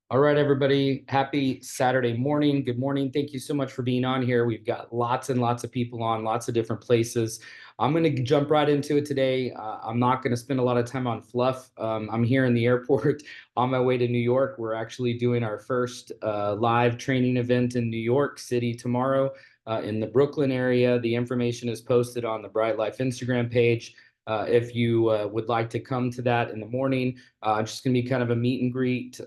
All right, everybody. Happy Saturday morning. Good morning. Thank you so much for being on here. We've got lots and lots of people on, lots of different places. I'm going to jump right into it today. I'm not going to spend a lot of time on fluff. I'm here in the airport on my way to New York. We're actually doing our first live training event in New York City tomorrow in the Brooklyn area. The information is posted on the Bryte Lyfe Instagram page. If you would like to come to that in the morning, just going to be kind of a meet and greet,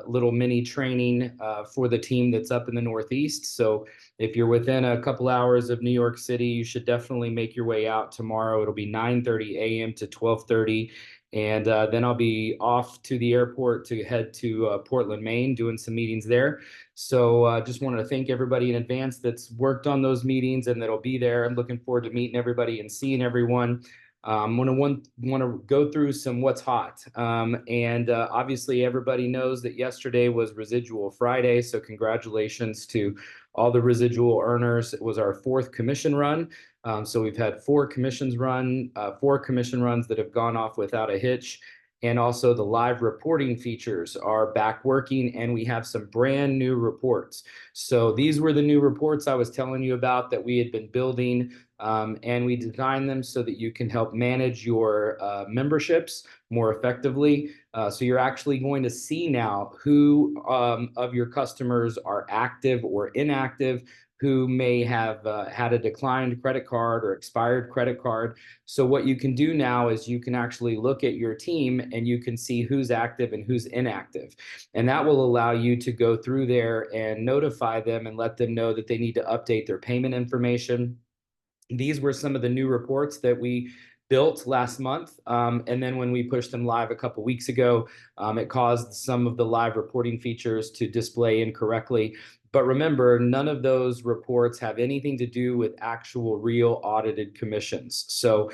little mini training for the team that's up in the Northeast. So if you're within a couple hours of New York City, you should definitely make your way out tomorrow. It'll be 9:30 a.m. to 12:30. And then I'll be off to the airport to head to Portland, Maine, doing some meetings there. So just wanted to thank everybody in advance that's worked on those meetings and that'll be there. I'm looking forward to meeting everybody and seeing everyone. I'm going to want to go through some what's hot. And obviously, everybody knows that yesterday was Residual Friday. So congratulations to all the residual earners. It was our fourth commission run. So we've had four commission runs that have gone off without a hitch. And also the live reporting features are back working, and we have some brand new reports. So these were the new reports I was telling you about that we had been building. And we designed them so that you can help manage your memberships more effectively. So you're actually going to see now who of your customers are active or inactive, who may have had a declined credit card or expired credit card. So what you can do now is you can actually look at your team and you can see who's active and who's inactive. And that will allow you to go through there and notify them and let them know that they need to update their payment information. These were some of the new reports that we built last month. And then when we pushed them live a couple weeks ago, it caused some of the live reporting features to display incorrectly. But remember, none of those reports have anything to do with actual real audited commissions. So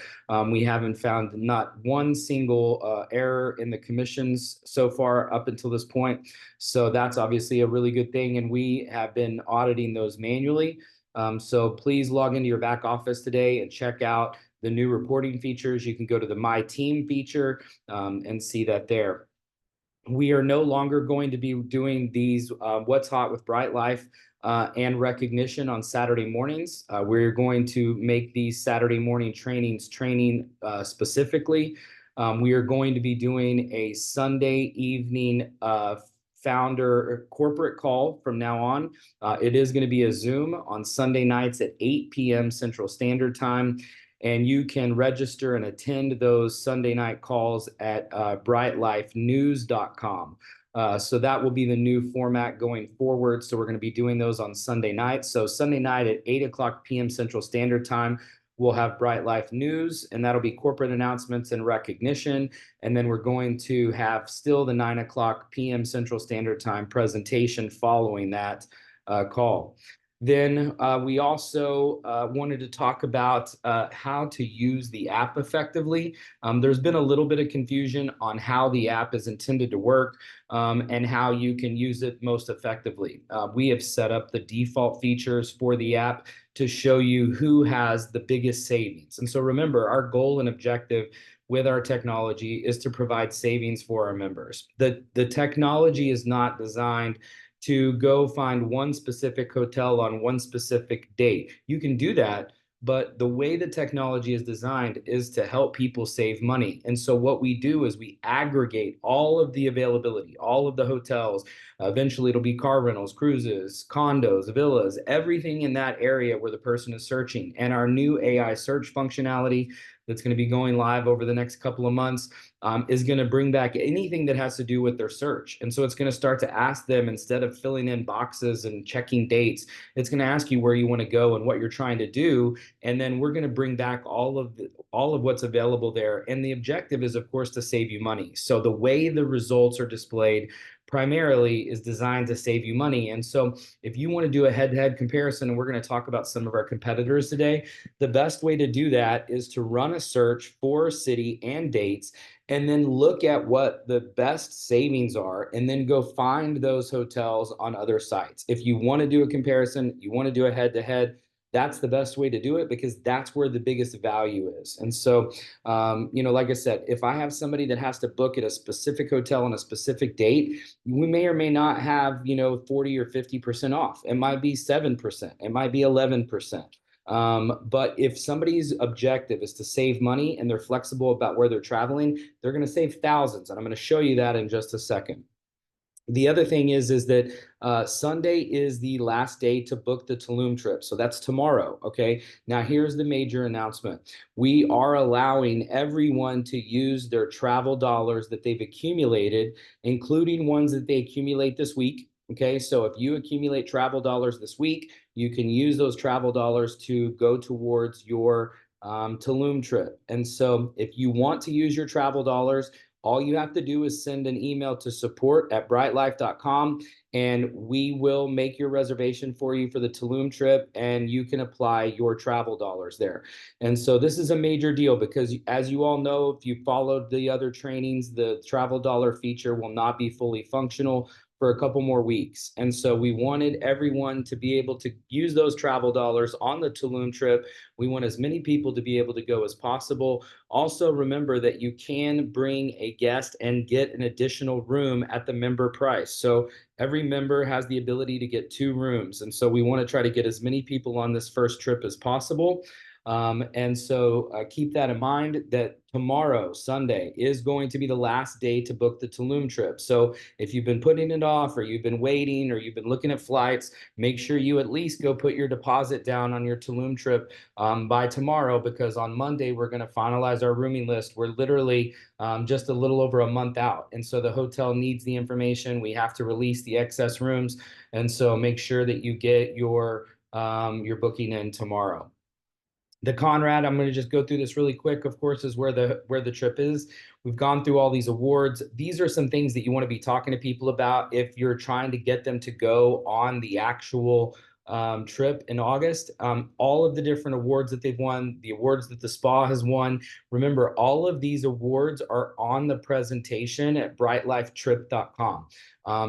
we haven't found not one single error in the commissions so far up until this point. So that's obviously a really good thing. And we have been auditing those manually. So please log into your back office today and check out the new reporting features. You can go to the My Team feature and see that there. We are no longer going to be doing these What's Hot with Bryte Lyfe and recognition on Saturday mornings. We're going to make these Saturday morning trainings specifically. We are going to be doing a Sunday evening founder corporate call from now on. It is going to be a Zoom on Sunday nights at 8 p.m. Central Standard Time. And you can register and attend those Sunday night calls at brytelifenews.com. So that will be the new format going forward. So we're going to be doing those on Sunday nights. So Sunday night at 8 o'clock p.m. Central Standard Time, we'll have Bryte Lyfe News, and that'll be corporate announcements and recognition. And then we're going to have still the 9 o'clock p.m. Central Standard Time presentation following that call. Then we also wanted to talk about how to use the app effectively. There's been a little bit of confusion on how the app is intended to work and how you can use it most effectively. We have set up the default features for the app to show you who has the biggest savings. And so remember, our goal and objective with our technology is to provide savings for our members. The technology is not designed to go find one specific hotel on one specific date. You can do that, but the way the technology is designed is to help people save money. And so what we do is we aggregate all of the availability, all of the hotels. Eventually it'll be car rentals, cruises, condos, villas, everything in that area where the person is searching. And our new AI search functionality that's going to be going live over the next couple of months is going to bring back anything that has to do with their search. And so it's going to start to ask them, instead of filling in boxes and checking dates, it's going to ask you where you want to go and what you're trying to do. And then we're going to bring back all of what's available there. And the objective is, of course, to save you money. So the way the results are displayed primarily is designed to save you money. And so if you want to do a head-to-head comparison, and we're going to talk about some of our competitors today, the best way to do that is to run a search for city and dates, and then look at what the best savings are, and then go find those hotels on other sites. If you want to do a comparison, you want to do a head-to-head, that's the best way to do it, because that's where the biggest value is. And so, like I said, if I have somebody that has to book at a specific hotel on a specific date, we may or may not have, 40 or 50% off. It might be 7%. It might be 11%. But if somebody's objective is to save money and they're flexible about where they're traveling, they're going to save thousands. And I'm going to show you that in just a second. The other thing is that Sunday is the last day to book the Tulum trip. So that's tomorrow. Okay. Now here's the major announcement. We are allowing everyone to use their travel dollars that they've accumulated, including ones that they accumulate this week. Okay. So if you accumulate travel dollars this week, you can use those travel dollars to go towards your Tulum trip. And so if you want to use your travel dollars, all you have to do is send an email to support@brytelyfe.com, and we will make your reservation for you for the Tulum trip, and you can apply your travel dollars there. And so this is a major deal, because as you all know, if you followed the other trainings, the travel dollar feature will not be fully functional for a couple more weeks. And so we wanted everyone to be able to use those travel dollars on the Tulum trip. We want as many people to be able to go as possible. Also, remember that you can bring a guest and get an additional room at the member price. So every member has the ability to get 2 rooms. And so we want to try to get as many people on this first trip as possible. And so keep that in mind, that tomorrow, Sunday, is going to be the last day to book the Tulum trip. So if you've been putting it off, or you've been waiting, or you've been looking at flights, make sure you at least go put your deposit down on your Tulum trip by tomorrow, because on Monday, we're going to finalize our rooming list. We're literally just a little over a month out. And so the hotel needs the information. We have to release the excess rooms. And so make sure that you get your booking in tomorrow. The Conrad, I'm going to just go through this really quick, of course, is where the trip is. We've gone through all these awards. These are some things that you want to be talking to people about if you're trying to get them to go on the actual trip in August. All of the different awards that they've won, the awards that the spa has won. Remember, all of these awards are on the presentation at brytelifetrip.com.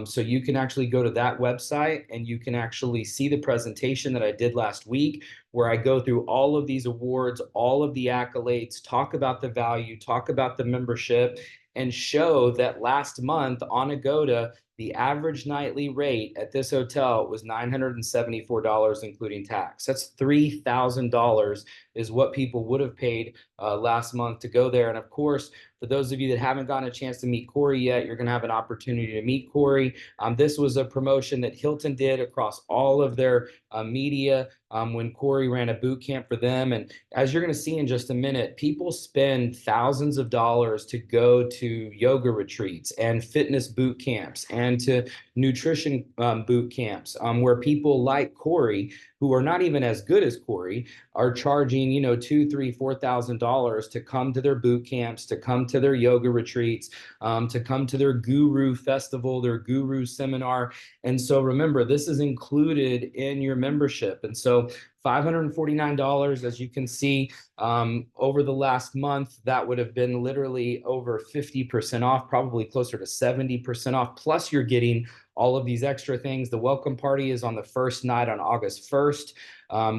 So you can actually go to that website, and you can actually see the presentation that I did last week, where I go through all of these awards, all of the accolades, talk about the value, talk about the membership, and show that last month on Agoda, the average nightly rate at this hotel was $974, including tax. That's $3,000 is what people would have paid last month to go there. And of course, for those of you that haven't gotten a chance to meet Corey yet, you're going to have an opportunity to meet Corey. This was a promotion that Hilton did across all of their media when Corey ran a boot camp for them. And as you're going to see in just a minute, people spend thousands of dollars to go to yoga retreats and fitness boot camps and to nutrition boot camps, where people like Corey, who are not even as good as Corey, are charging, $2,000, $3,000, $4,000 to come to their boot camps, to come to their yoga retreats, to come to their guru festival, their guru seminar. And so remember, this is included in your membership. And so $549, as you can see, over the last month, that would have been literally over 50% off, probably closer to 70% off. Plus, you're getting all of these extra things. The welcome party is on the first night on August 1st.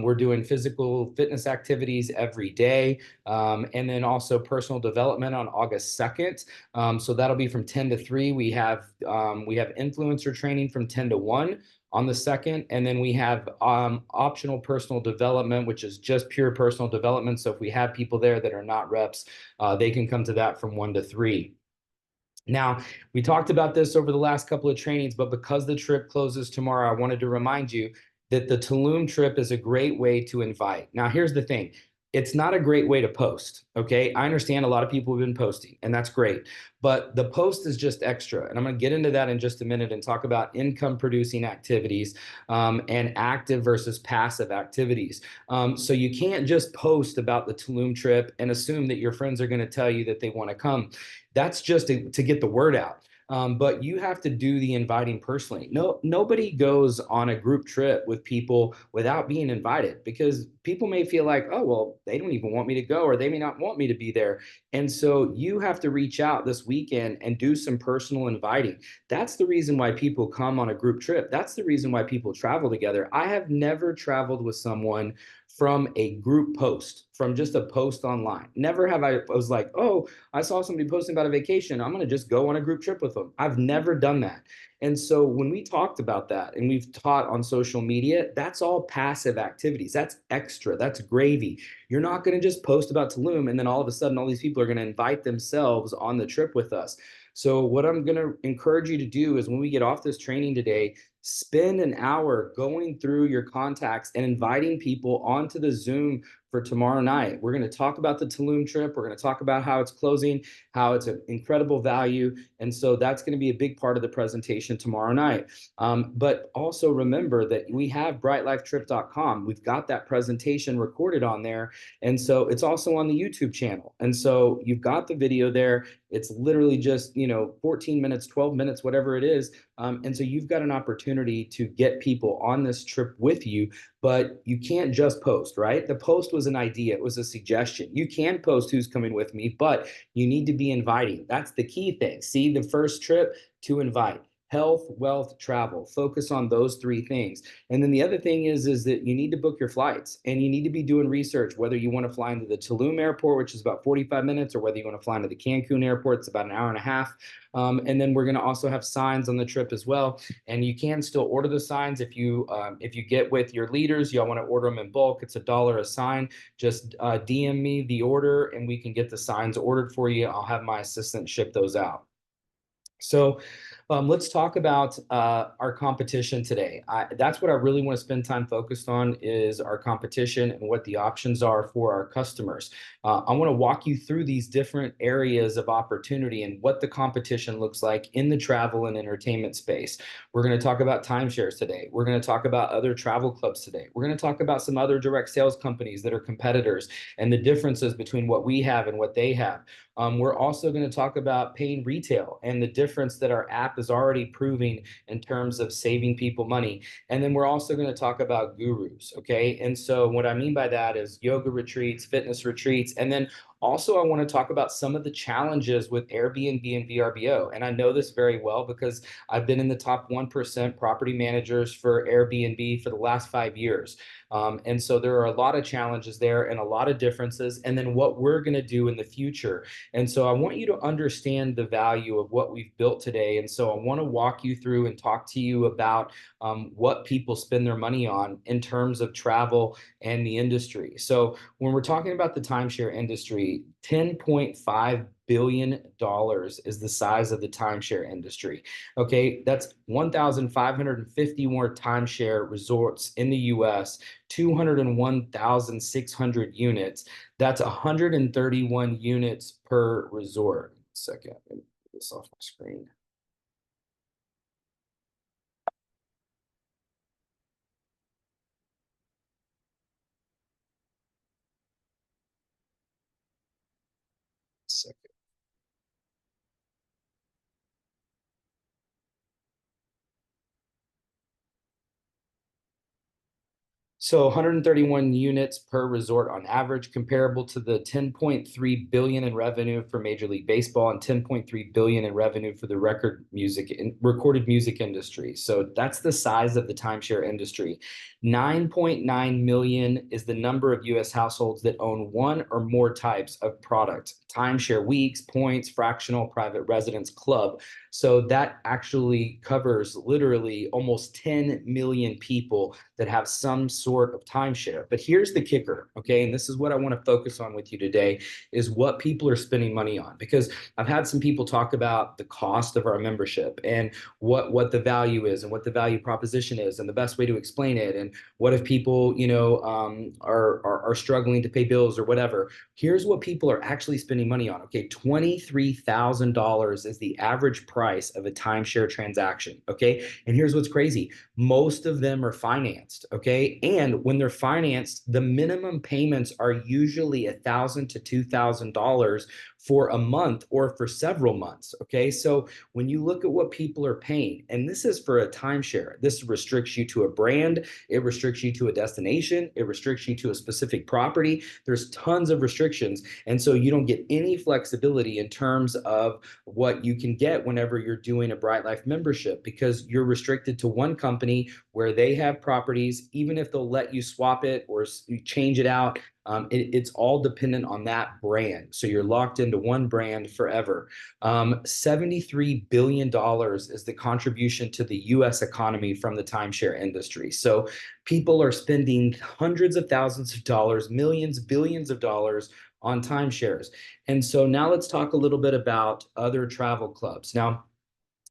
We're doing physical fitness activities every day, and then also personal development on August 2nd. So that'll be from 10 to 3. We have influencer training from 10 to 1 on the 2nd, and then we have optional personal development, which is just pure personal development. So if we have people there that are not reps, they can come to that from 1 to 3. Now, we talked about this over the last couple of trainings, but because the trip closes tomorrow, I wanted to remind you that the Tulum trip is a great way to invite. Now, here's the thing. It's not a great way to post, okay? I understand a lot of people have been posting, and that's great. But the post is just extra. And I'm going to get into that in just a minute and talk about income-producing activities and active versus passive activities. So you can't just post about the Tulum trip and assume that your friends are going to tell you that they want to come. That's just to get the word out. But you have to do the inviting personally. No, nobody goes on a group trip with people without being invited, because people may feel like, oh, well, they don't even want me to go, or they may not want me to be there. And so you have to reach out this weekend and do some personal inviting. That's the reason why people come on a group trip. That's the reason why people travel together. I have never traveled with someone from a group post, from just a post online. Never have I was like, oh, I saw somebody posting about a vacation, I'm going to just go on a group trip with them. I've never done that. And so when we talked about that and we've taught on social media, that's all passive activities. That's extra. That's gravy. You're not going to just post about Tulum and then all of a sudden all these people are going to invite themselves on the trip with us. So what I'm going to encourage you to do is when we get off this training today, spend an hour going through your contacts and inviting people onto the Zoom for tomorrow night. We're going to talk about the Tulum trip. We're going to talk about how it's closing, how it's an incredible value. And so that's going to be a big part of the presentation tomorrow night. But also remember that we have brytelifetrip.com. We've got that presentation recorded on there. And so it's also on the YouTube channel. And so you've got the video there. It's literally just, 14 minutes, 12 minutes, whatever it is. And so you've got an opportunity to get people on this trip with you, but you can't just post, right? The post was an idea. It was a suggestion. You can post who's coming with me, but you need to be inviting. That's the key thing. See, the first trip, to invite. Health, wealth, travel. Focus on those three things. And then the other thing is that you need to book your flights and you need to be doing research, whether you want to fly into the Tulum airport, which is about 45 minutes, or whether you want to fly into the Cancun airport, it's about an hour and a half. And then we're going to also have signs on the trip as well. And you can still order the signs if you get with your leaders, y'all want to order them in bulk. It's $1 a sign. Just DM me the order and we can get the signs ordered for you. I'll have my assistant ship those out. So let's talk about our competition today. That's what I really want to spend time focused on, is our competition and what the options are for our customers. I want to walk you through these different areas of opportunity and what the competition looks like in the travel and entertainment space. We're going to talk about timeshares today. We're going to talk about other travel clubs today. We're going to talk about some other direct sales companies that are competitors and the differences between what we have and what they have. We're also going to talk about paying retail and the difference that our app is already proving in terms of saving people money. And then we're also going to talk about gurus, okay? And so what I mean by that is yoga retreats, fitness retreats, and then also I want to talk about some of the challenges with Airbnb and VRBO. And I know this very well because I've been in the top 1% property managers for Airbnb for the last 5 years. And so there are a lot of challenges there and a lot of differences, and then what we're going to do in the future. And so I want you to understand the value of what we've built today. And so I want to walk you through and talk to you about what people spend their money on in terms of travel and the industry. So when we're talking about the timeshare industry, $10.5 billion is the size of the timeshare industry. Okay, that's 1,550 more timeshare resorts in the US, 201,600 units. That's 131 units per resort. Second, let me get this off my screen. Second. So 131 units per resort on average, comparable to the 10.3 billion in revenue for Major League Baseball and 10.3 billion in revenue for the recorded music industry. So that's the size of the timeshare industry. 9.9 million is the number of US households that own one or more types of product: timeshare, weeks, points, fractional, private residence, club. So that actually covers literally almost 10 million people that have some sort of timeshare. But here's the kicker, okay? And this is what I want to focus on with you today, is what people are spending money on. Because I've had some people talk about the cost of our membership and what the value is and what the value proposition is and the best way to explain it. And what if people, are struggling to pay bills or whatever. Here's what people are actually spending money on, okay? $23,000 is the average price of a timeshare transaction, okay? And here's what's crazy. Most of them are financed, okay? And when they're financed, the minimum payments are usually $1,000 to $2,000 for a month or for several months. Okay. So when you look at what people are paying, and this is for a timeshare, this restricts you to a brand, it restricts you to a destination, it restricts you to a specific property. There's tons of restrictions. And so you don't get any flexibility in terms of what you can get whenever you're doing a Bryte Lyfe membership, because you're restricted to one company where they have properties. Even if they'll let you swap it or change it out, it's all dependent on that brand. So you're locked into one brand forever. $73 billion is the contribution to the US economy from the timeshare industry. So people are spending hundreds of thousands of dollars, millions, billions of dollars on timeshares. And so now let's talk a little bit about other travel clubs. Now,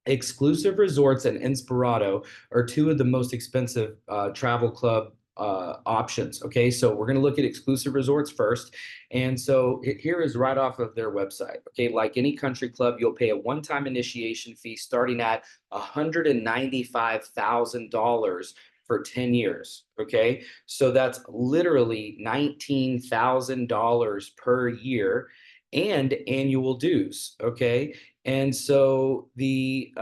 Exclusive Resorts and Inspirato are two of the most expensive travel club options. Okay, so we're going to look at Exclusive Resorts first. And so here is right off of their website. Okay, like any country club, you'll pay a one-time initiation fee starting at $195,000 for 10 years. Okay, so that's literally $19,000 per year and annual dues. Okay, and so the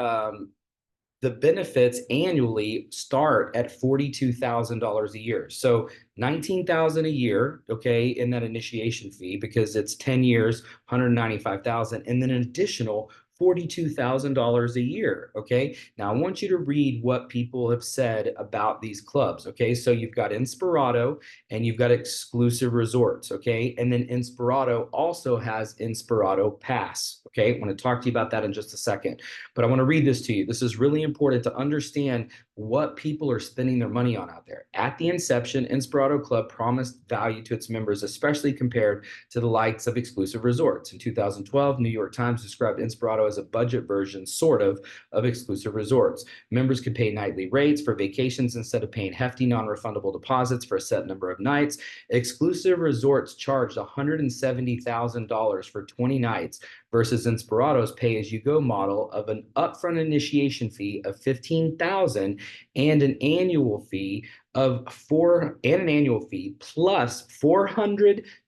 benefits annually start at $42,000 a year. So 19,000 a year, okay, in that initiation fee, because it's 10 years, 195,000, and then an additional $42,000 a year. Okay. Now I want you to read what people have said about these clubs. Okay. So you've got Inspirato and you've got Exclusive Resorts. Okay. And then Inspirato also has Inspirato Pass. Okay. I want to talk to you about that in just a second, but I want to read this to you. This is really important to understand what people are spending their money on out there. At the inception, Inspirato Club promised value to its members, especially compared to the likes of Exclusive Resorts. In 2012, New York Times described Inspirato as a budget version, sort of Exclusive Resorts. Members could pay nightly rates for vacations instead of paying hefty non-refundable deposits for a set number of nights. Exclusive Resorts charged $170,000 for 20 nights versus Inspirato's pay-as-you-go model of an upfront initiation fee of $15,000 and an annual fee plus $400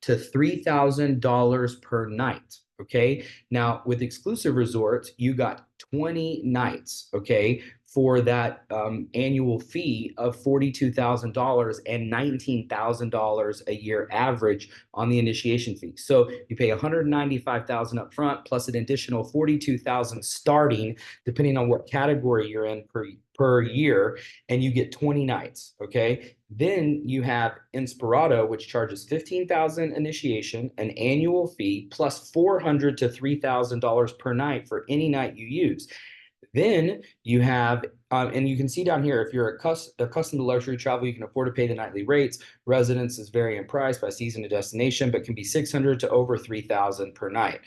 to $3,000 per night. Okay. Now with Exclusive Resorts, you got 20 nights. Okay, for that annual fee of $42,000 and $19,000 a year average on the initiation fee. So you pay $195,000 up front plus an additional $42,000 starting, depending on what category you're in per year, and you get 20 nights. Okay. Then you have Inspirato, which charges $15,000 initiation, an annual fee, plus $400 to $3,000 per night for any night you use. Then you have, and you can see down here, if you're accustomed to luxury travel, you can afford to pay the nightly rates. Residences vary in price by season and destination, but can be $600 to over $3,000 per night.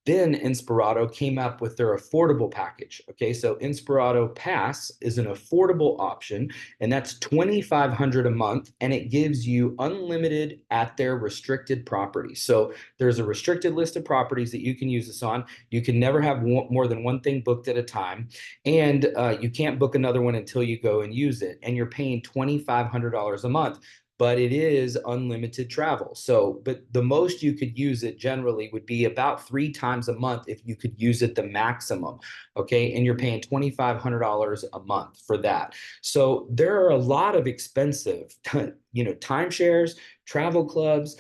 Then Inspirato came up with their affordable package. Okay, so Inspirato Pass is an affordable option, and that's $2,500 a month, and it gives you unlimited at their restricted properties. So there's a restricted list of properties that you can use this on. You can never have more than one thing booked at a time, and you can't book another one until you go and use it. And you're paying $2,500 a month, but it is unlimited travel. So, but the most you could use it generally would be about 3 times a month if you could use it the maximum. Okay. And you're paying $2,500 a month for that. So there are a lot of expensive, timeshares, travel clubs,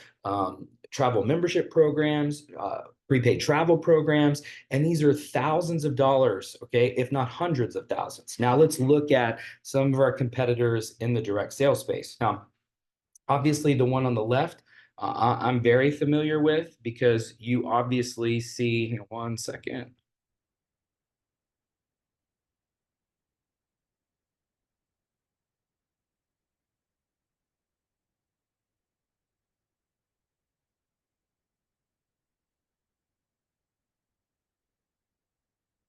travel membership programs, prepaid travel programs, and these are thousands of dollars, okay, if not hundreds of thousands. Now let's look at some of our competitors in the direct sales space. Now, obviously, the one on the left, I'm very familiar with, because you obviously see, hang on one second.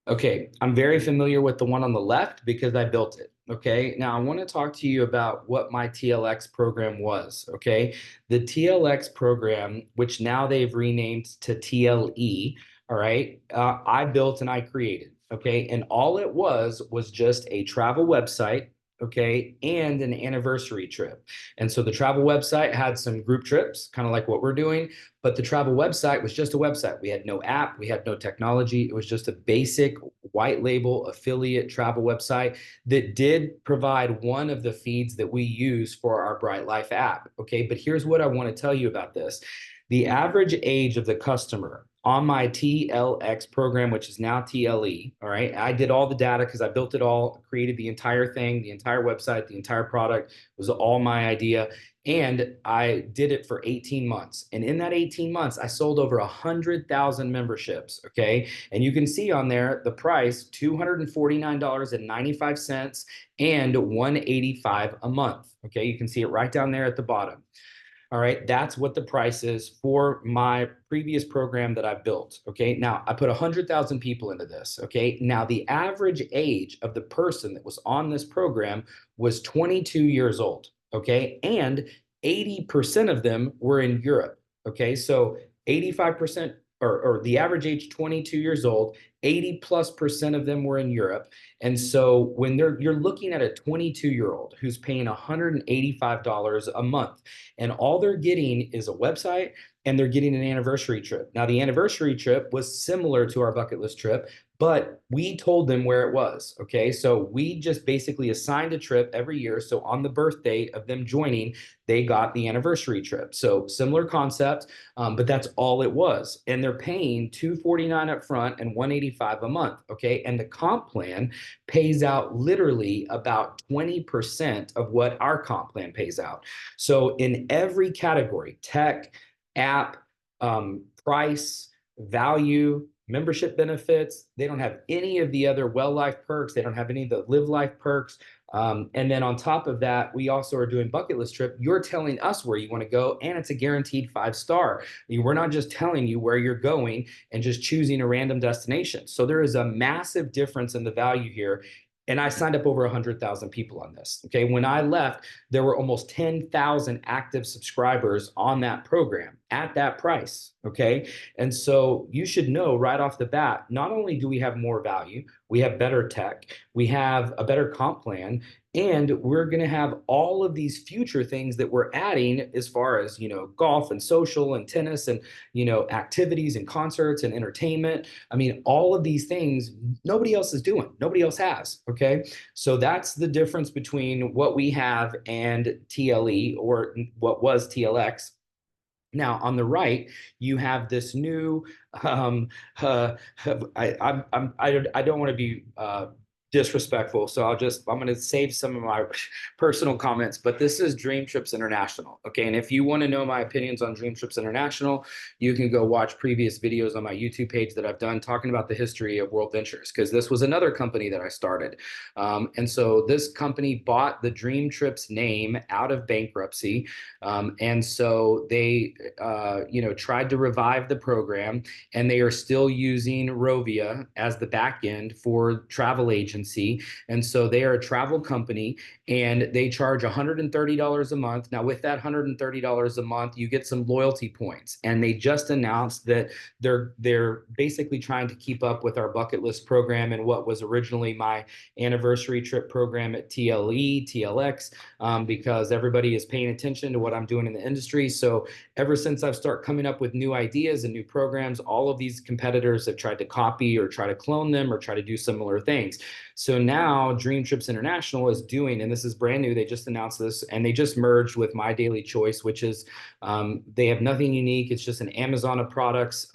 Okay, I'm very familiar with the one on the left because I built it. Okay, now I want to talk to you about what my TLX program was. Okay, the TLX program, which now they've renamed to TLE, all right, I built and I created. Okay, and all it was just a travel website okay, and an anniversary trip. And so the travel website had some group trips, kind of like what we're doing, but the travel website was just a website. We had no app, we had no technology. It was just a basic white label affiliate travel website that did provide one of the feeds that we use for our Bryte Lyfe app. Okay, but here's what I want to tell you about this. The average age of the customer on my TLX program, which is now TLE, all right, I did all the data because I built it all, created the entire thing, the entire website, the entire product was all my idea. And I did it for 18 months. And in that 18 months, I sold over 100,000 memberships. Okay. And you can see on there the price $249.95 and $185 a month. Okay. You can see it right down there at the bottom. All right, that's what the price is for my previous program that I built. Okay, now I put 100,000 people into this. Okay, now the average age of the person that was on this program was 22 years old. Okay, and 80% of them were in Europe. Okay, so 85%, or the average age 22 years old, 80+% of them were in Europe. And so when you're looking at a 22-year-old who's paying $185 a month, and all they're getting is a website and they're getting an anniversary trip. Now, the anniversary trip was similar to our bucket list trip, but we told them where it was. Okay. So we just basically assigned a trip every year. So on the birthday of them joining, they got the anniversary trip. So similar concept, but that's all it was. And they're paying $249 up front and $185 a month. Okay. And the comp plan pays out literally about 20% of what our comp plan pays out. So in every category, tech, app, price, value, membership benefits, they don't have any of the other well life perks. They don't have any of the live life perks. And then on top of that, we also are doing bucket list trip. You're telling us where you want to go, and it's a guaranteed 5-star. We're not just telling you where you're going and just choosing a random destination. So there is a massive difference in the value here. And I signed up over 100,000 people on this. Okay. When I left, there were almost 10,000 active subscribers on that program at that price. Okay. And so you should know right off the bat, not only do we have more value, we have better tech, we have a better comp plan, and we're going to have all of these future things that we're adding as far as, golf and social and tennis and, activities and concerts and entertainment. I mean, all of these things nobody else is doing. Nobody else has. Okay. So that's the difference between what we have and TLE, or what was TLX. Now, on the right, you have this new. I don't want to be disrespectful, so I'm going to save some of my personal comments. But this is Dream Trips International, okay? And if you want to know my opinions on Dream Trips International, you can go watch previous videos on my YouTube page that I've done talking about the history of World Ventures, because this was another company that I started. And so this company bought the Dream Trips name out of bankruptcy, and so they tried to revive the program, and they are still using Rovia as the back end for travel agency. And so they are a travel company, and they charge $130 a month. Now, with that $130 a month, you get some loyalty points. And they just announced that they're basically trying to keep up with our bucket list program and what was originally my anniversary trip program at TLE, TLX, because everybody is paying attention to what I'm doing in the industry. So ever since I've started coming up with new ideas and new programs, all of these competitors have tried to copy or try to clone them or try to do similar things. So now Dream Trips International is doing, and this is brand new, they just announced this, and they just merged with My Daily Choice, which is, they have nothing unique. It's just an Amazon of products.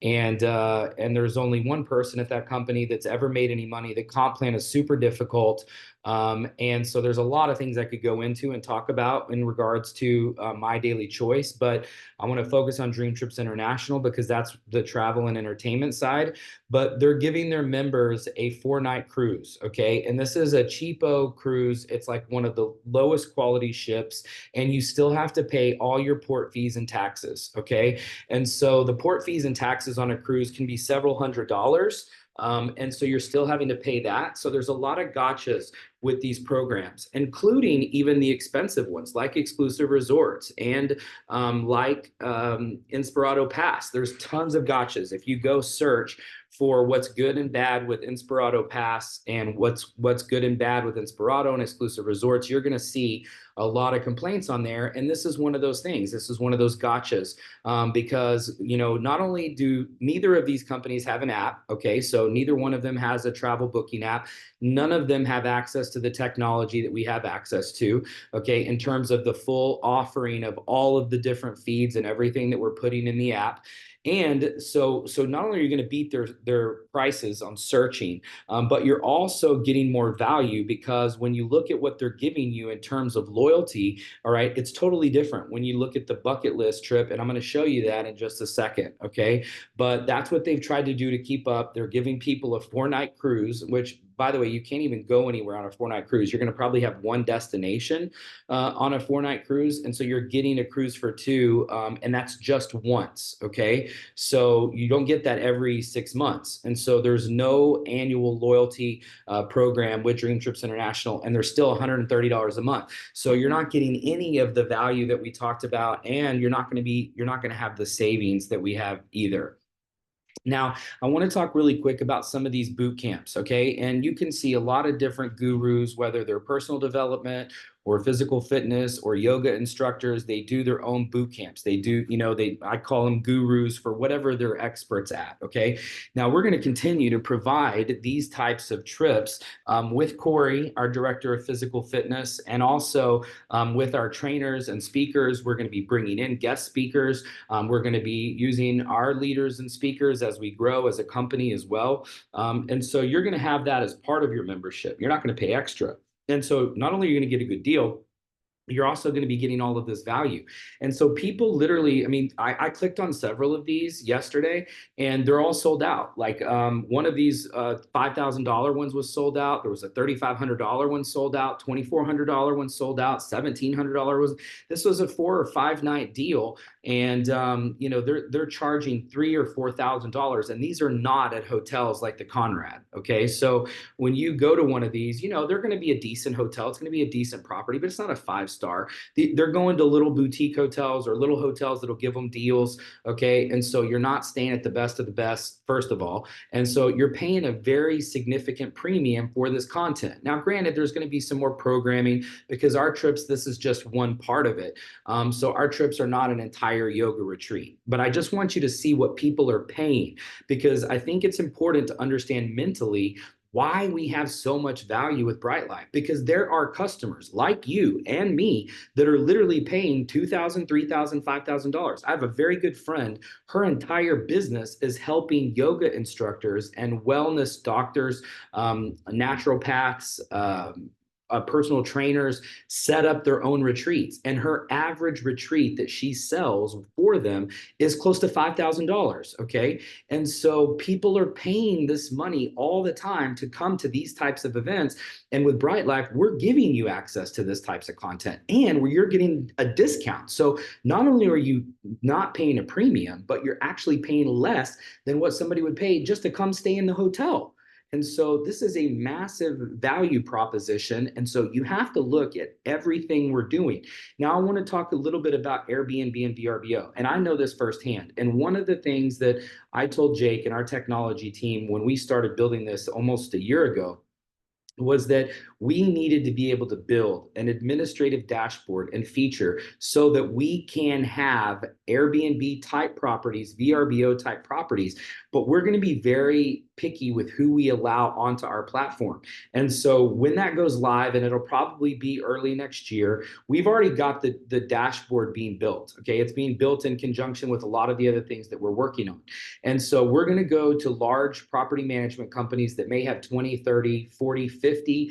And there's only one person at that company that's ever made any money. The comp plan is super difficult. And so there's a lot of things I could go into and talk about in regards to My Daily Choice, but I want to focus on Dream Trips International because that's the travel and entertainment side. But they're giving their members a 4-night cruise. Okay. And this is a cheapo cruise. It's like one of the lowest quality ships, and you still have to pay all your port fees and taxes. Okay. And so the port fees and taxes on a cruise can be several $100s. And so you're still having to pay that. So there's a lot of gotchas with these programs, including even the expensive ones like exclusive resorts and like Inspirato Pass. There's tons of gotchas. If you go search for what's good and bad with Inspirato Pass and what's good and bad with Inspirato and exclusive resorts, you're going to see a lot of complaints on there. And this is one of those things. This is one of those gotchas, because, not only do neither of these companies have an app, okay, so neither one of them has a travel booking app. None of them have access to the technology that we have access to, okay, in terms of the full offering of all of the different feeds and everything that we're putting in the app. And so not only are you going to beat their prices on searching, but you're also getting more value, because when you look at what they're giving you in terms of loyalty, all right, it's totally different when you look at the bucket list trip. And I'm going to show you that in just a second. Okay. But that's what they've tried to do to keep up. They're giving people a 4-night cruise, which, by the way, you can't even go anywhere on a 4-night cruise. You're going to probably have one destination on a 4-night cruise. And so you're getting a cruise for two, and that's just once. Okay. So you don't get that every 6 months. And so there's no annual loyalty program with Dream Trips International, and they're still $130 a month. So you're not getting any of the value that we talked about, and you're not going to have the savings that we have either. Now, I want to talk really quick about some of these boot camps, okay? And you can see a lot of different gurus, whether they're personal development or physical fitness or yoga instructors. They do their own boot camps. They do, I call them gurus for whatever they're experts at, okay? Now, we're going to continue to provide these types of trips with Corey, our director of physical fitness, and also with our trainers and speakers. We're going to be bringing in guest speakers. We're going to be using our leaders and speakers as we grow as a company as well. And so you're going to have that as part of your membership. You're not going to pay extra. And so not only are you going to get a good deal, you're also going to be getting all of this value. And so people literally, I clicked on several of these yesterday and they're all sold out. Like one of these $5,000 ones was sold out. There was a $3,500 one sold out, $2,400 one sold out, $1,700 this was a 4 or 5 night deal. And, they're charging $3,000 or $4,000. And these are not at hotels like the Conrad. Okay. So when you go to one of these, they're going to be a decent hotel. It's going to be a decent property, but it's not a 5-star. They're going to little boutique hotels or little hotels that'll give them deals. Okay. And so you're not staying at the best of the best, first of all. And so you're paying a very significant premium for this content. Now, granted, there's going to be some more programming because our trips, this is just one part of it. So our trips are not an entire yoga retreat, but I just want you to see what people are paying, because I think it's important to understand mentally why we have so much value with Bryte Lyfe, because there are customers like you and me that are literally paying $2,000, $3,000, $5,000. I have a very good friend. Her entire business is helping yoga instructors and wellness doctors, naturopaths, personal trainers set up their own retreats. And her average retreat that she sells for them is close to $5,000. Okay. And so people are paying this money all the time to come to these types of events. And with Bryte Lyfe, we're giving you access to this types of content and where you're getting a discount. So not only are you not paying a premium, but you're actually paying less than what somebody would pay just to come stay in the hotel. And so this is a massive value proposition. And so you have to look at everything we're doing. Now, I want to talk a little bit about Airbnb and VRBO. And I know this firsthand. And one of the things that I told Jake and our technology team when we started building this almost a year ago was that we needed to be able to build an administrative dashboard and feature so that we can have Airbnb type properties, VRBO type properties, but we're going to be very picky with who we allow onto our platform. And so when that goes live, and it'll probably be early next year, we've already got the dashboard being built. Okay. It's being built in conjunction with a lot of the other things that we're working on. And so we're going to go to large property management companies that may have 20, 30, 40, 50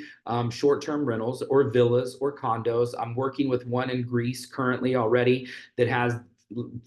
short-term rentals or villas or condos. I'm working with one in Greece currently already that has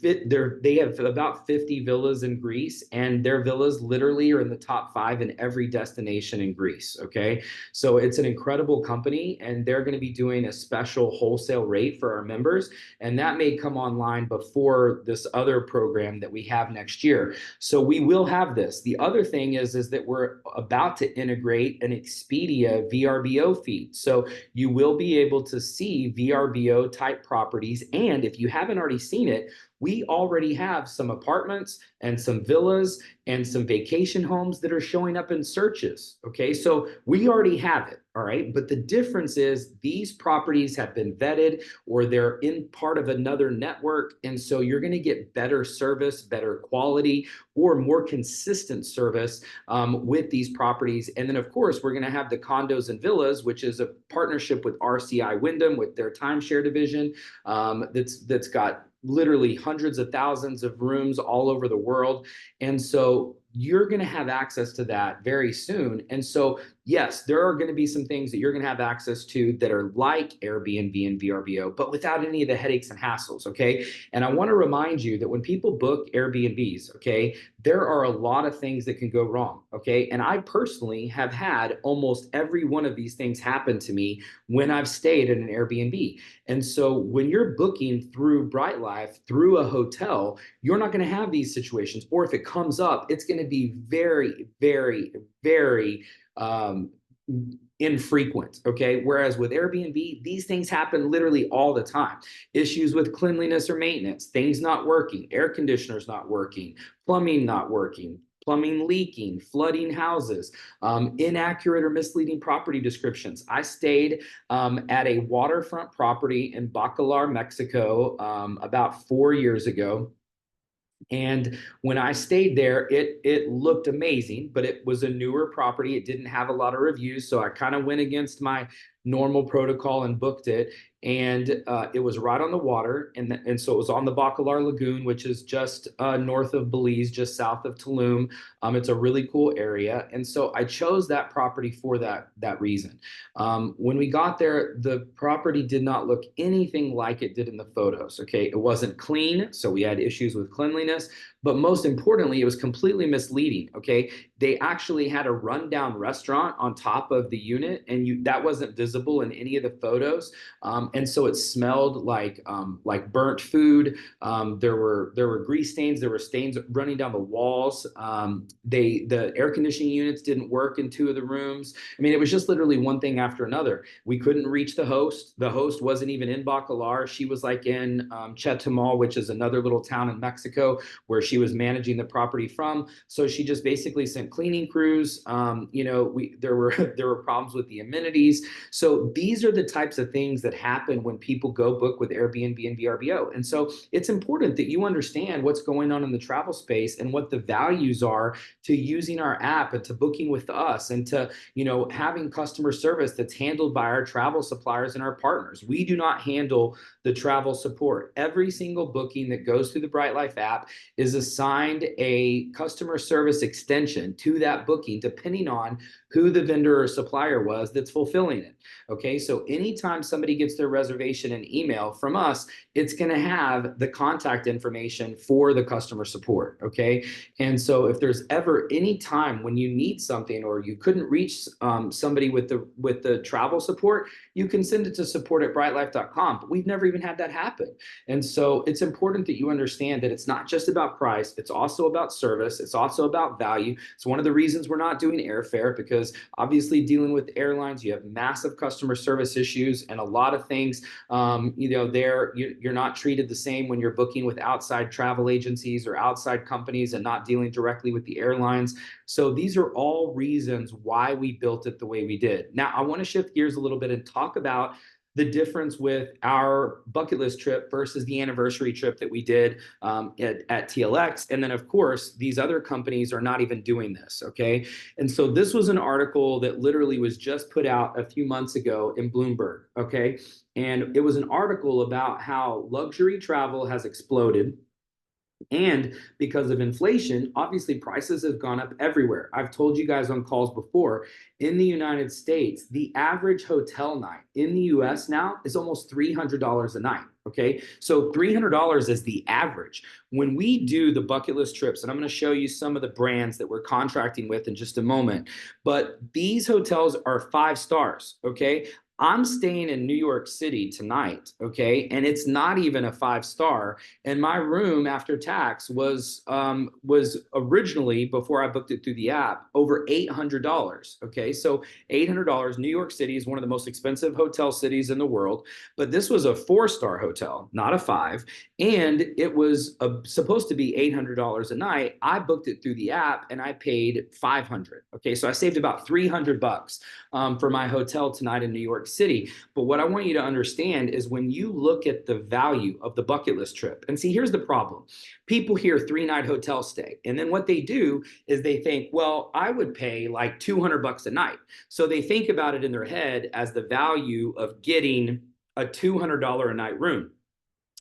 they have about 50 villas in Greece, and their villas literally are in the top 5 in every destination in Greece. Okay. So it's an incredible company, and they're going to be doing a special wholesale rate for our members. And that may come online before this other program that we have next year. So we will have this. The other thing is that we're about to integrate an Expedia VRBO feed. So you will be able to see VRBO type properties. And if you haven't already seen it, We already have some apartments and some villas and some vacation homes that are showing up in searches. Okay, so we already have it. All right, but the difference is these properties have been vetted or they're in part of another network. And so you're going to get better service, better quality, or more consistent service with these properties. And then, of course, we're going to have the condos and villas, which is a partnership with RCI Wyndham with their timeshare division that's got literally hundreds of thousands of rooms all over the world. And so you're going to have access to that very soon. And so, yes, there are going to be some things that you're going to have access to that are like Airbnb and VRBO, but without any of the headaches and hassles. Okay. And I want to remind you that when people book Airbnbs, okay, there are a lot of things that can go wrong. Okay. And I personally have had almost every one of these things happen to me when I've stayed in an Airbnb. And so when you're booking through Bryte Lyfe, through a hotel, you're not going to have these situations. Or if it comes up, it's going to be very, very, very infrequent. Okay. Whereas with Airbnb, these things happen literally all the time. Issues with cleanliness or maintenance, things not working, air conditioners not working, plumbing not working, plumbing leaking, flooding houses, inaccurate or misleading property descriptions. I stayed at a waterfront property in Bacalar, Mexico, about 4 years ago. And when I stayed there, it looked amazing, but it was a newer property. It didn't have a lot of reviews, so I kind of went against my normal protocol and booked it. And it was right on the water, and so it was on the Bacalar Lagoon, which is just north of Belize, just south of Tulum. It's a really cool area, and so I chose that property for that reason. When we got there, the property did not look anything like it did in the photos. Okay, it wasn't clean, so we had issues with cleanliness. But most importantly, it was completely misleading. Okay, they actually had a rundown restaurant on top of the unit, and that wasn't visible in any of the photos. And so it smelled like burnt food. There were grease stains. There were stains running down the walls. The air conditioning units didn't work in 2 of the rooms. I mean, it was just literally one thing after another. We couldn't reach the host. The host wasn't even in Bacalar. She was like in Chetumal, which is another little town in Mexico where she was managing the property from. So she just basically sent cleaning crews. There were problems with the amenities. So these are the types of things that happen when people go book with Airbnb and VRBO. And so it's important that you understand what's going on in the travel space and what the values are to using our app and to booking with us and to, having customer service that's handled by our travel suppliers and our partners. We do not handle the travel support. Every single booking that goes through the Bryte Lyfe app is assigned a customer service extension to that booking, depending on who the vendor or supplier was that's fulfilling it. Okay, so anytime somebody gets their reservation and email from us, it's going to have the contact information for the customer support. Okay, and so if there's ever any time when you need something or you couldn't reach somebody with the travel support, you can send it to support@brytelyfe.com. But we've never even had that happen. And so it's important that you understand that it's not just about price, it's also about service, it's also about value. It's one of the reasons we're not doing airfare, because obviously dealing with airlines, you have massive customer service issues and a lot of things. You're not treated the same when you're booking with outside travel agencies or outside companies and not dealing directly with the airlines. So these are all reasons why we built it the way we did. Now, I want to shift gears a little bit and talk about the difference with our bucket list trip versus the anniversary trip that we did at TLX. And then, of course, these other companies are not even doing this, okay? And so this was an article that literally was just put out a few months ago in Bloomberg, okay? And it was an article about how luxury travel has exploded. And because of inflation, obviously prices have gone up everywhere. I've told you guys on calls before, in the United States, the average hotel night in the US now is almost $300 a night. Okay, so $300 is the average. When we do the bucket list trips, and I'm going to show you some of the brands that we're contracting with in just a moment, but these hotels are 5 stars. Okay, I'm staying in New York City tonight, okay? And it's not even a 5 star. And my room after tax was originally, before I booked it through the app, over $800. Okay. So $800. New York City is one of the most expensive hotel cities in the world, but this was a 4 star hotel, not a five. And it was supposed to be $800 a night. I booked it through the app and I paid 500. Okay. So I saved about 300 bucks for my hotel tonight in New York City. But what I want you to understand is when you look at the value of the bucket list trip, and see, here's the problem. People hear 3 night hotel stay. And then what they do is they think, well, I would pay like 200 bucks a night. So they think about it in their head as the value of getting a $200 a night room,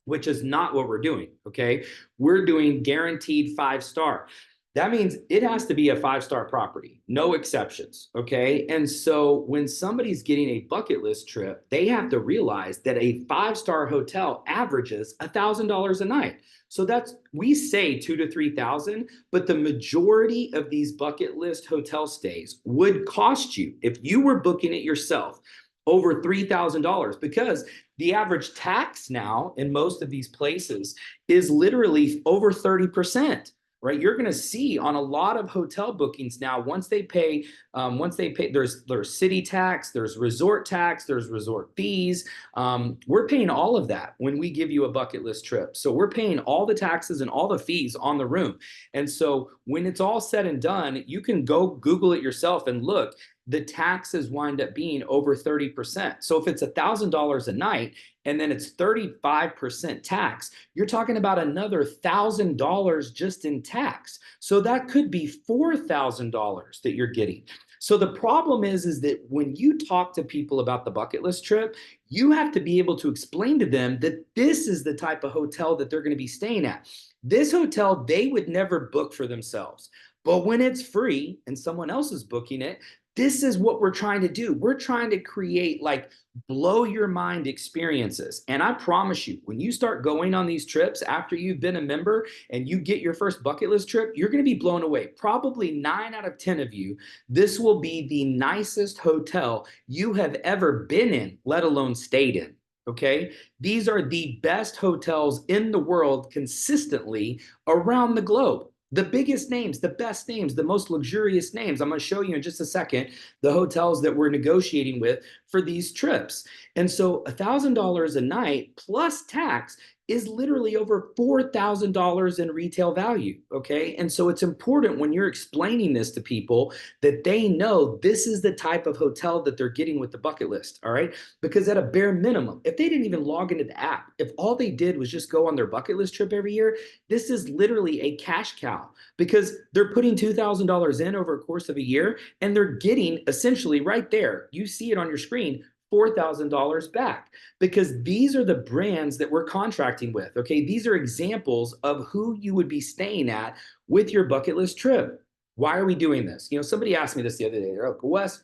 which is not what we're doing. Okay. We're doing guaranteed 5 star. That means it has to be a 5 star property, no exceptions. Okay. And so when somebody's getting a bucket list trip, they have to realize that a 5 star hotel averages $1,000 a night. So that's, we say 2 to 3,000, but the majority of these bucket list hotel stays would cost you, if you were booking it yourself, over $3,000, because the average tax now in most of these places is literally over 30%. Right, you're going to see on a lot of hotel bookings now, once they pay, there's city tax, there's resort tax, there's resort fees. We're paying all of that when we give you a bucket list trip. So we're paying all the taxes and all the fees on the room. And so when it's all said and done, you can go Google it yourself and look. The taxes wind up being over 30%. So if it's $1,000 a night and then it's 35% tax, you're talking about another $1,000 just in tax. So that could be $4,000 that you're getting. So the problem is that when you talk to people about the bucket list trip, you have to be able to explain to them that this is the type of hotel that they're going to be staying at. This hotel, they would never book for themselves. But when it's free and someone else is booking it, this is what we're trying to do. We're trying to create like blow your mind experiences. And I promise you, when you start going on these trips after you've been a member and you get your first bucket list trip, you're going to be blown away. Probably 9 out of 10 of you, this will be the nicest hotel you have ever been in, let alone stayed in. Okay. These are the best hotels in the world consistently around the globe. The biggest names, the best names, the most luxurious names. I'm going to show you in just a second the hotels that we're negotiating with for these trips. And so $1,000 a night plus tax is literally over $4,000 in retail value. Okay. And so it's important when you're explaining this to people that they know this is the type of hotel that they're getting with the bucket list. All right. Because at a bare minimum, if they didn't even log into the app, if all they did was just go on their bucket list trip every year, this is literally a cash cow because they're putting $2,000 in over a course of a year and they're getting essentially right there. You see it on your screen, $4,000 back, because these are the brands that we're contracting with. Okay. These are examples of who you would be staying at with your bucket list trip. Why are we doing this? Somebody asked me this the other day. They're like, Wes,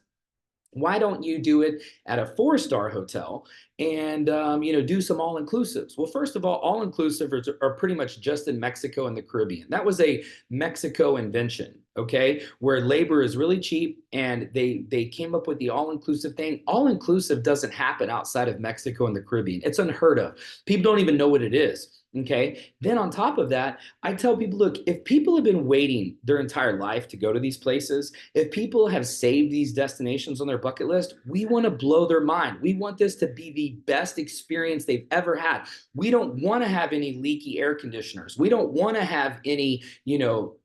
why don't you do it at a 4 star hotel and do some all-inclusives? Well, first of all inclusives are pretty much just in Mexico and the Caribbean. That was a Mexico invention, okay, where labor is really cheap, and they came up with the all-inclusive thing. All-inclusive doesn't happen outside of Mexico and the Caribbean. It's unheard of. People don't even know what it is. Okay. Then on top of that, I tell people, look, if people have been waiting their entire life to go to these places, if people have saved these destinations on their bucket list, we want to blow their mind. We want this to be the best experience they've ever had. We don't want to have any leaky air conditioners. We don't want to have any,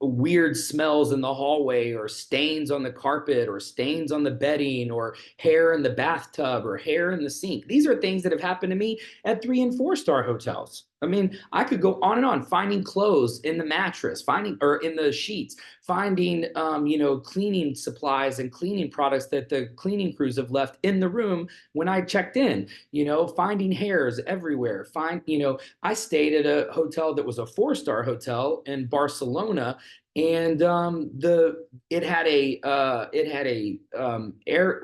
weird smells in the hallway or stains on the carpet or stains on the bedding or hair in the bathtub or hair in the sink. These are things that have happened to me at 3 and 4 star hotels. I mean, I could go on and on, finding clothes in the mattress, or in the sheets, finding, cleaning supplies and cleaning products that the cleaning crews have left in the room when I checked in, finding hairs everywhere. I stayed at a hotel that was a 4 star hotel in Barcelona, and it had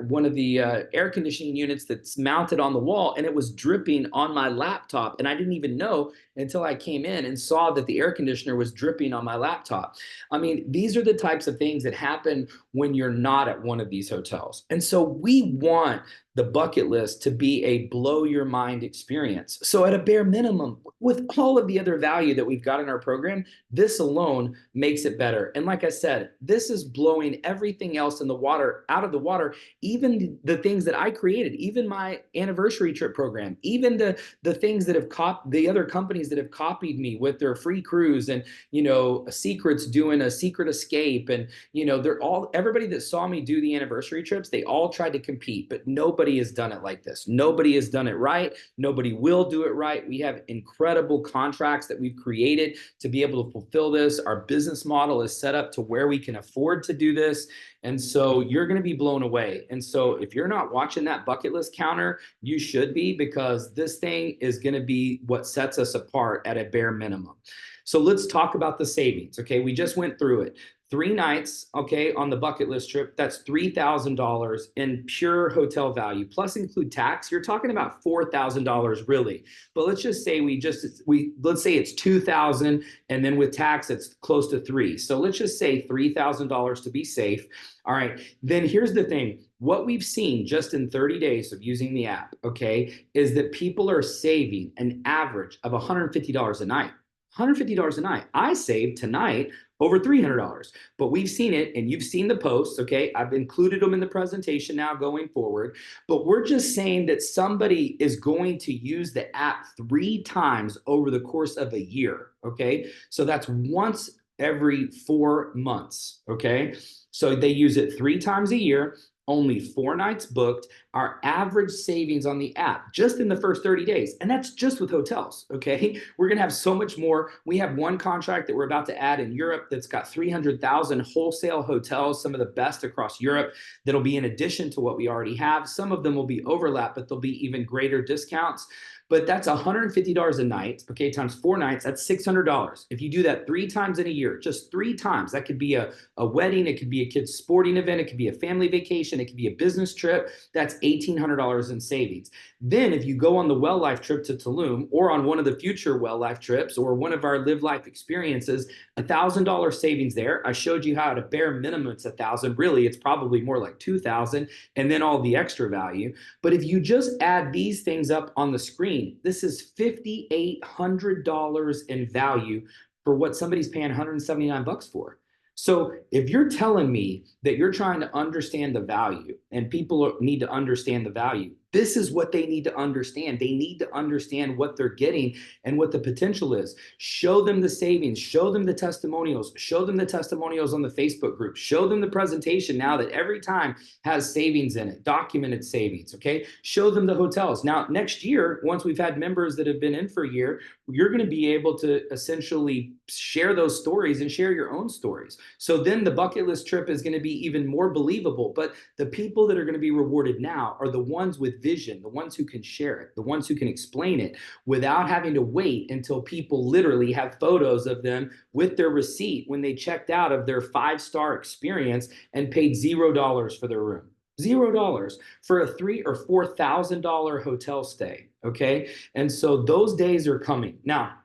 one of the air conditioning units that's mounted on the wall, and it was dripping on my laptop, and I didn't even know until I came in and saw that the air conditioner was dripping on my laptop. I mean, these are the types of things that happen when you're not at one of these hotels. And so we want the bucket list to be a blow your mind experience. So at a bare minimum, with all of the other value that we've got in our program, this alone makes it better. And like I said, this is blowing everything else in the water out of the water, even the things that I created, even my anniversary trip program, even the things that have the other companies that have copied me with their free cruise and, you know, Secrets doing a secret escape. And, you know, everybody that saw me do the anniversary trips, they all tried to compete, but nobody has done it like this. Nobody has done it right. Nobody will do it right. We have incredible contracts that we've created to be able to fulfill this. Our business model is set up to where we can afford to do this. And so you're going to be blown away. And so if you're not watching that bucket list counter, you should be, because this thing is going to be what sets us apart at a bare minimum. So let's talk about the savings. Okay, we just went through it. 3 nights, okay, on the bucket list trip, that's $3,000 in pure hotel value, plus include tax. You're talking about $4,000 really. But let's just say let's say it's 2,000, and then with tax, it's close to 3. So let's just say $3,000 to be safe. All right, then here's the thing. What we've seen just in 30 days of using the app, okay, is that people are saving an average of $150 a night. $150 a night. I saved tonight over $300, but we've seen it, and you've seen the posts, okay? I've included them in the presentation now going forward, but we're just saying that somebody is going to use the app 3 times over the course of a year, okay? So that's once every 4 months, okay? So they use it 3 times a year, only 4 nights booked. Our average savings on the app just in the first 30 days, and that's just with hotels, okay? We're gonna have so much more. We have one contract that we're about to add in Europe that's got 300,000 wholesale hotels, some of the best across Europe, that'll be in addition to what we already have. Some of them will be overlap, but there'll be even greater discounts. But that's $150 a night, okay, times 4 nights, that's $600. If you do that 3 times in a year, just 3 times, that could be a wedding, it could be a kid's sporting event, it could be a family vacation, it could be a business trip, that's $1,800 in savings. Then if you go on the Well Life trip to Tulum, or on one of the future Well Life trips, or one of our Live Life experiences, $1,000 savings there. I showed you how at a bare minimum it's $1,000. Really, it's probably more like $2,000, and then all the extra value. But if you just add these things up on the screen, this is $5,800 in value for what somebody's paying $179 for. So if you're telling me that you're trying to understand the value, and people need to understand the value, this is what they need to understand. They need to understand what they're getting and what the potential is. Show them the savings, show them the testimonials, show them the testimonials on the Facebook group, show them the presentation now that every time has savings in it, documented savings, okay? Show them the hotels. Now, next year, once we've had members that have been in for a year, you're gonna be able to essentially share those stories and share your own stories. So then the bucket list trip is gonna be even more believable. But the people that are gonna be rewarded now are the ones with vision, the ones who can share it, the ones who can explain it without having to wait until people literally have photos of them with their receipt when they checked out of their 5-star experience and paid $0 for their room. $0 for a $3,000 or $4,000 hotel stay, okay? And so those days are coming. Now,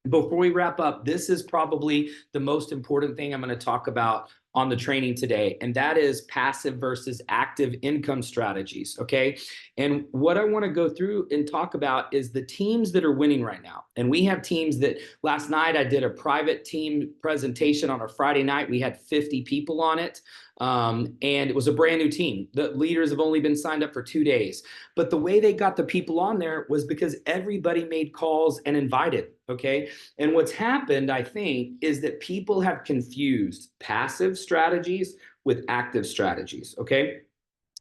before we wrap up, this is probably the most important thing I'm going to talk about on the training today, and that is passive versus active income strategies, okay? And what I want to go through and talk about is the teams that are winning right now. And we have teams that, last night I did a private team presentation on a Friday night. We had 50 people on it. And it was a brand new team. The leaders have only been signed up for 2 days. But the way they got the people on there was because everybody made calls and invited, okay? And what's happened, I think, is that people have confused passive strategies with active strategies, okay?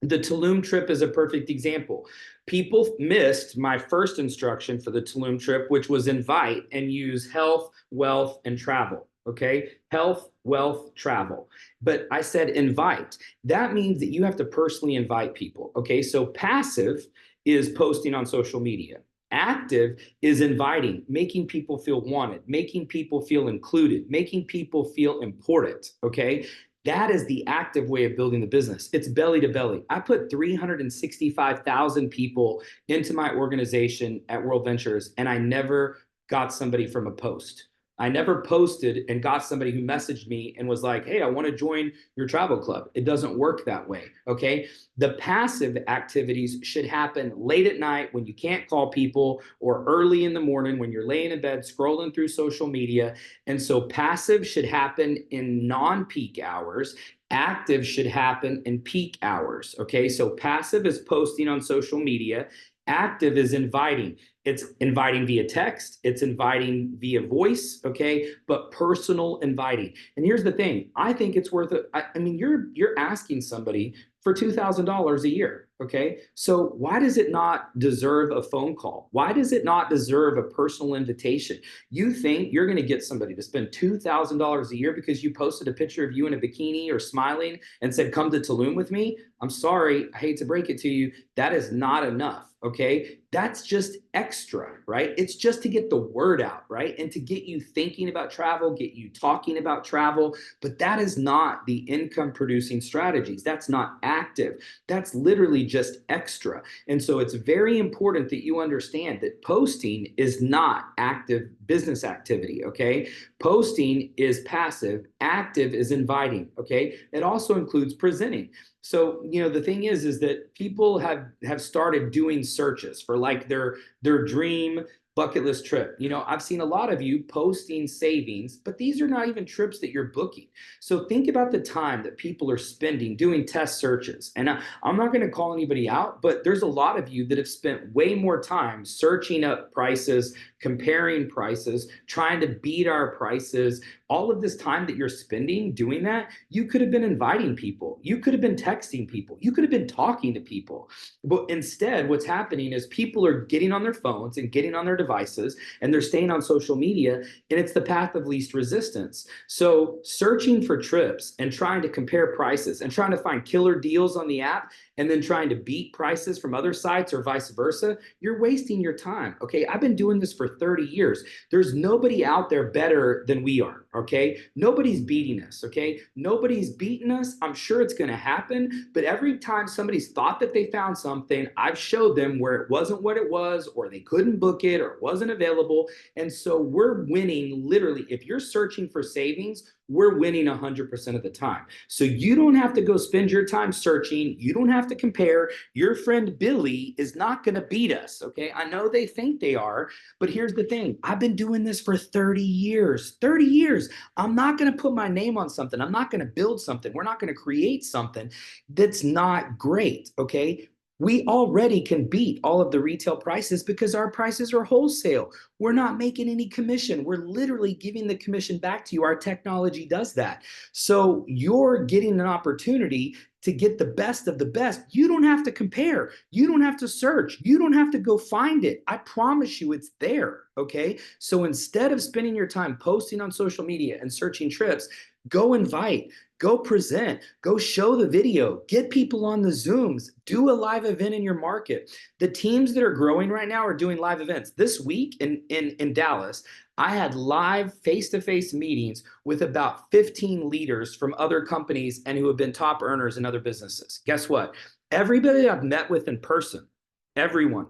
The Tulum trip is a perfect example. People missed my first instruction for the Tulum trip, which was invite and use health, wealth, and travel. Okay, health, wealth, travel. But I said invite. That means that you have to personally invite people. Okay, so passive is posting on social media. Active is inviting, making people feel wanted, making people feel included, making people feel important. Okay, that is the active way of building the business. It's belly to belly. I put 365,000 people into my organization at World Ventures, and I never got somebody from a post. I never posted and got somebody who messaged me and was like, hey, I want to join your travel club. It doesn't work that way. Okay. The passive activities should happen late at night when you can't call people, or early in the morning when you're laying in bed scrolling through social media. And so passive should happen in non-peak hours. Active should happen in peak hours. Okay. So passive is posting on social media. Active is inviting. It's inviting via text, it's inviting via voice, okay, but personal inviting. And here's the thing, I think it's worth it. I mean, you're asking somebody for $2,000 a year, okay? So why does it not deserve a phone call? Why does it not deserve a personal invitation? You think you're going to get somebody to spend $2,000 a year because you posted a picture of you in a bikini or smiling and said, come to Tulum with me? I'm sorry, I hate to break it to you, that is not enough. Okay, that's just extra, right? It's just to get the word out, right? And to get you thinking about travel, get you talking about travel, but that is not the income producing strategies. That's not active. That's literally just extra. And so it's very important that you understand that posting is not active business activity, okay? Posting is passive, active is inviting, okay? It also includes presenting. So, the thing is that people have started doing searches for like their dream bucket list trip. I've seen a lot of you posting savings, but these are not even trips that you're booking. So think about the time that people are spending doing test searches. And I'm not going to call anybody out, but there's a lot of you that have spent way more time searching up prices, comparing prices, trying to beat our prices. All of this time that you're spending doing that, you could have been inviting people. You could have been texting people. You could have been talking to people. But instead, what's happening is people are getting on their phones and getting on their devices, and they're staying on social media, and it's the path of least resistance. So searching for trips and trying to compare prices and trying to find killer deals on the app and then trying to beat prices from other sites or vice versa, you're wasting your time. Okay. I've been doing this for 30 years. There's nobody out there better than we are. Okay. Nobody's beating us. Okay. Nobody's beating us. I'm sure it's going to happen. But every time somebody's thought that they found something, I've showed them where it wasn't what it was, or they couldn't book it, or it wasn't available. And so we're winning literally. If you're searching for savings, we're winning 100% of the time. So you don't have to go spend your time searching. You don't have to compare. Your friend Billy is not going to beat us. Okay. I know they think they are, but here's the thing. I've been doing this for 30 years. 30 years. I'm not going to put my name on something. I'm not going to build something. We're not going to create something that's not great. Okay. We already can beat all of the retail prices because our prices are wholesale. We're not making any commission. We're literally giving the commission back to you. Our technology does that. So you're getting an opportunity to get the best of the best. You don't have to compare. You don't have to search. You don't have to go find it. I promise you it's there. Okay. So instead of spending your time posting on social media and searching trips, go invite, go present, go show the video, get people on the Zooms, do a live event in your market. The teams that are growing right now are doing live events. This week in Dallas, I had live face-to-face meetings with about 15 leaders from other companies and who have been top earners in other businesses. Guess what? Everybody I've met with in person, everyone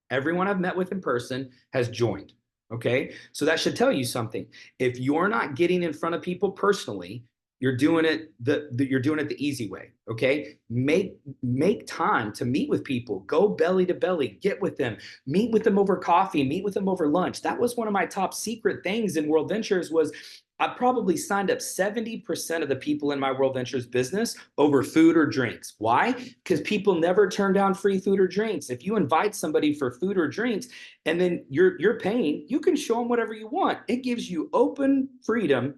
I've met with in person has joined. Okay. So that should tell you something. If you're not getting in front of people personally, you're doing it the easy way. Okay. Make time to meet with people, go belly to belly, get with them, meet with them over coffee, meet with them over lunch. That was one of my top secret things in World Ventures was I probably signed up 70% of the people in my World Ventures business over food or drinks. Why? Because people never turn down free food or drinks. If you invite somebody for food or drinks and then you're paying, you can show them whatever you want. It gives you open freedom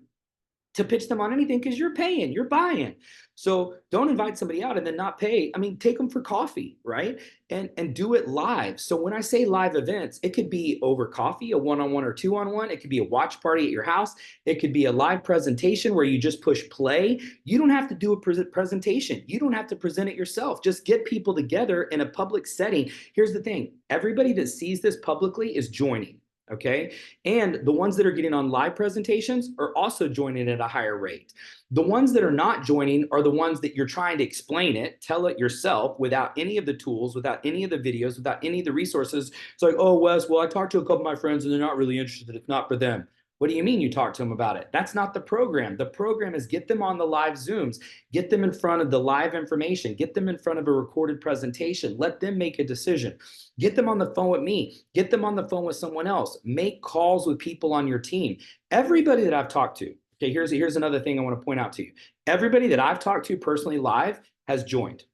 to pitch them on anything because you're paying, you're buying. So don't invite somebody out and then not pay. I mean, take them for coffee, right? And do it live. So when I say live events, it could be over coffee, a one-on-one or two-on-one. It could be a watch party at your house. It could be a live presentation where you just push play. You don't have to do a presentation. You don't have to present it yourself. Just get people together in a public setting. Here's the thing. Everybody that sees this publicly is joining. Okay. And the ones that are getting on live presentations are also joining at a higher rate. The ones that are not joining are the ones that you're trying to explain it, tell it yourself without any of the tools, without any of the videos, without any of the resources. It's like, oh, Wes, well, I talked to a couple of my friends and they're not really interested. It's not for them. What do you mean you talk to them about it? That's not the program. The program is get them on the live Zooms, get them in front of the live information, get them in front of a recorded presentation, let them make a decision. Get them on the phone with me, get them on the phone with someone else, make calls with people on your team. Everybody that I've talked to, okay, here's another thing I want to point out to you. Everybody that I've talked to personally live has joined.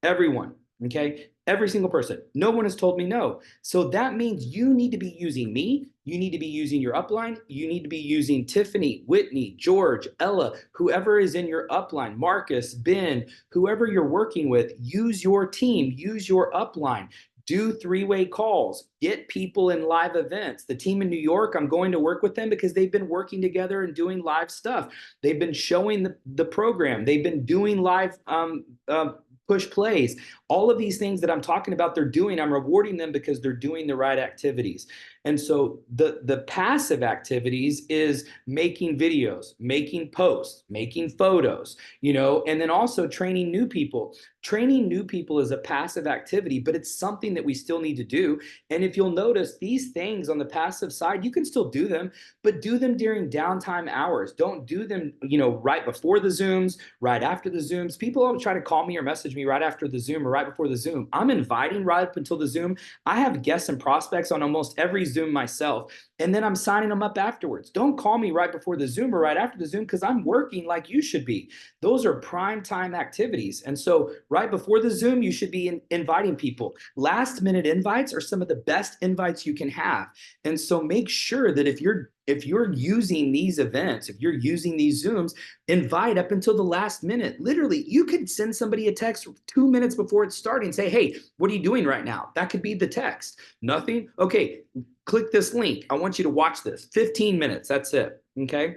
Everyone, okay? Every single person. No one has told me no. So that means you need to be using me. You need to be using your upline. You need to be using Tiffany, Whitney, George, Ella, whoever is in your upline, Marcus, Ben, whoever you're working with, use your team, use your upline. Do three-way calls, get people in live events. The team in New York, I'm going to work with them because they've been working together and doing live stuff. They've been showing the program. They've been doing live push plays. All of these things that I'm talking about, they're doing. I'm rewarding them because they're doing the right activities. And so the passive activities is making videos, making posts, making photos, and then also training new people. Training new people is a passive activity, but it's something that we still need to do. And if you'll notice, these things on the passive side, you can still do them, but do them during downtime hours. Don't do them, right before the Zooms, right after the Zooms. People always try to call me or message me right after the Zoom or right before the Zoom. I'm inviting right up until the Zoom. I have guests and prospects on almost every Zoom myself, and then I'm signing them up afterwards. Don't call me right before the Zoom or right after the Zoom because I'm working like you should be. Those are prime time activities. And so right before the Zoom, you should be inviting people. Last minute invites are some of the best invites you can have. And so make sure that if you're using these events, if you're using these Zooms, invite up until the last minute. Literally, you could send somebody a text 2 minutes before it's starting, say, hey, what are you doing right now? That could be the text. Nothing? Okay, click this link. I want you to watch this. 15 minutes, that's it, okay?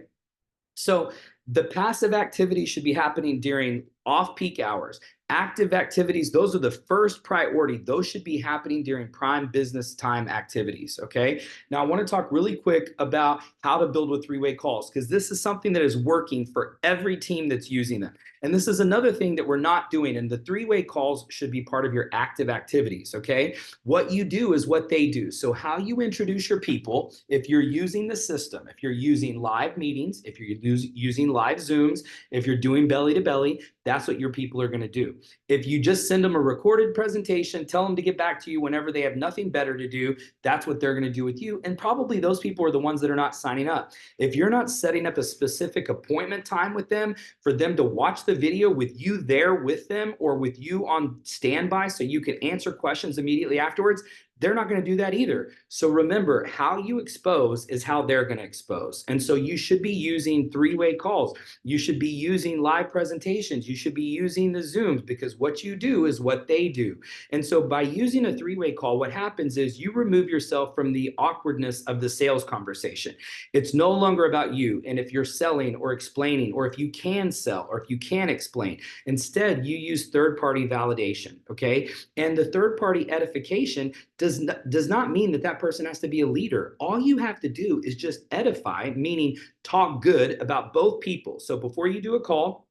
So the passive activity should be happening during off-peak hours. Active activities, those are the first priority. Those should be happening during prime business time activities, okay? Now, I want to talk really quick about how to build with three-way calls, because this is something that is working for every team that's using them. And this is another thing that we're not doing, and the three-way calls should be part of your active activities, okay? What you do is what they do. So how you introduce your people, if you're using the system, if you're using live meetings, if you're using live Zooms, if you're doing belly to belly, that's what your people are going to do. If you just send them a recorded presentation, tell them to get back to you whenever they have nothing better to do, that's what they're going to do with you. And probably those people are the ones that are not signing up. If you're not setting up a specific appointment time with them for them to watch the video with you there with them or with you on standby so you can answer questions immediately afterwards, they're not going to do that either. So remember, how you expose is how they're going to expose. And so you should be using three-way calls. You should be using live presentations. You should be using the Zooms, because what you do is what they do. And so by using a three-way call, what happens is you remove yourself from the awkwardness of the sales conversation. It's no longer about you and if you're selling or explaining, or if you can sell or if you can explain. Instead, you use third-party validation, okay? And the third-party edification does not mean that person has to be a leader. All you have to do is just edify, meaning talk good about both people. So before you do a call,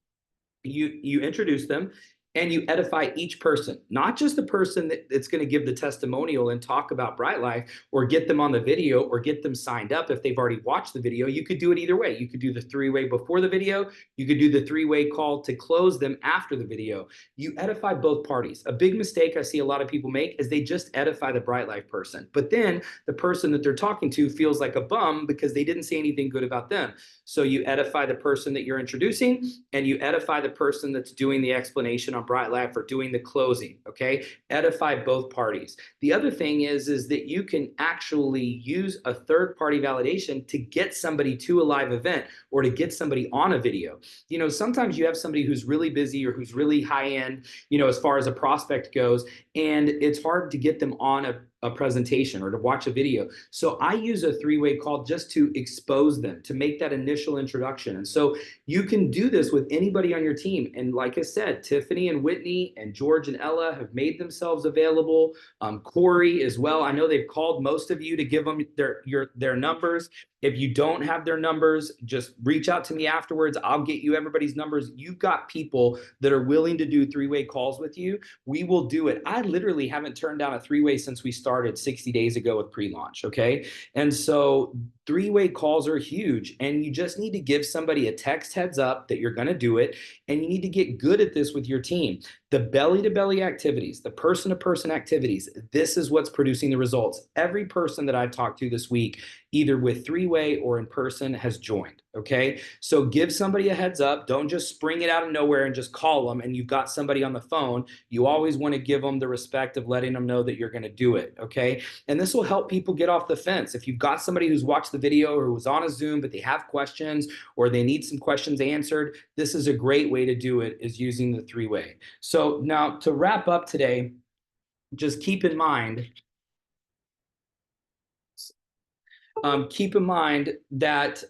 you introduce them and you edify each person, not just the person that's going to give the testimonial and talk about Bryte Lyfe, or get them on the video, or get them signed up if they've already watched the video. You could do it either way. You could do the three-way before the video. You could do the three-way call to close them after the video. You edify both parties. A big mistake I see a lot of people make is they just edify the Bryte Lyfe person, but then the person that they're talking to feels like a bum because they didn't say anything good about them. So you edify the person that you're introducing, and you edify the person that's doing the explanation on Bryte Lyfe or doing the closing, okay? Edify both parties. The other thing is that you can actually use a third-party validation to get somebody to a live event or to get somebody on a video. Sometimes you have somebody who's really busy or who's really high-end, as far as a prospect goes, and it's hard to get them on a presentation or to watch a video. So I use a three-way call just to expose them, to make that initial introduction. And so you can do this with anybody on your team. And like I said, Tiffany and Whitney and George and Ella have made themselves available. Corey as well. I know they've called most of you to give them their numbers. If you don't have their numbers, just reach out to me afterwards. I'll get you everybody's numbers. You've got people that are willing to do three-way calls with you. We will do it. I literally haven't turned down a three-way since we started started 60 days ago with pre-launch. Okay. And so three-way calls are huge, and you just need to give somebody a text heads up that you're going to do it. And you need to get good at this with your team. The belly to belly activities, the person to person activities, this is what's producing the results. Every person that I've talked to this week, either with three-way or in person, has joined. Okay. So give somebody a heads up. Don't just spring it out of nowhere and just call them and you've got somebody on the phone. You always want to give them the respect of letting them know that you're going to do it. Okay. And this will help people get off the fence. If you've got somebody who's watched the video or who's on a Zoom, but they have questions or they need some questions answered, this is a great way to do it, is using the three-way. So now to wrap up today, just keep in mind that